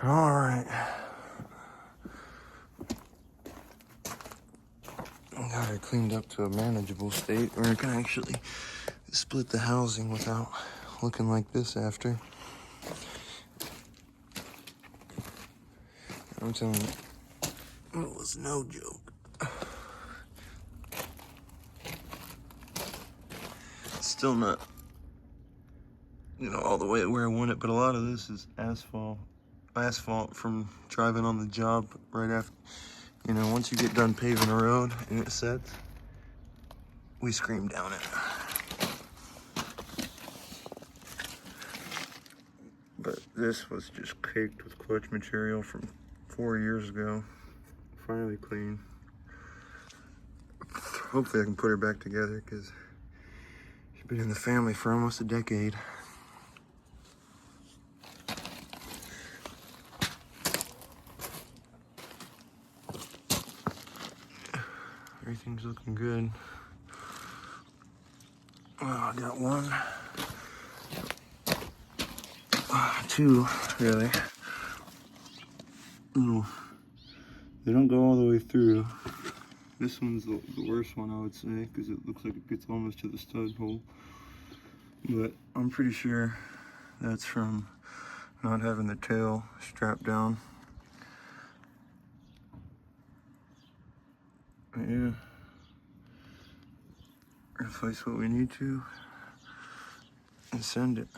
All right. Got it cleaned up to a manageable state where I can actually split the housing without looking like this after. I'm telling you, it was no joke. Still not, all the way where I want it, but a lot of this is asphalt from driving on the job right after. Once you get done paving a road and it sets, we scream down it. But this was just caked with clutch material from 4 years ago. Finally clean. Hopefully I can put her back together because she's been in the family for almost a decade. Everything's looking good. I got one, two, really. Oh, they don't go all the way through. This one's the worst one, I would say, because it looks like it gets almost to the stud hole. But I'm pretty sure that's from not having the tail strapped down. But yeah. Replace what we need to and send it.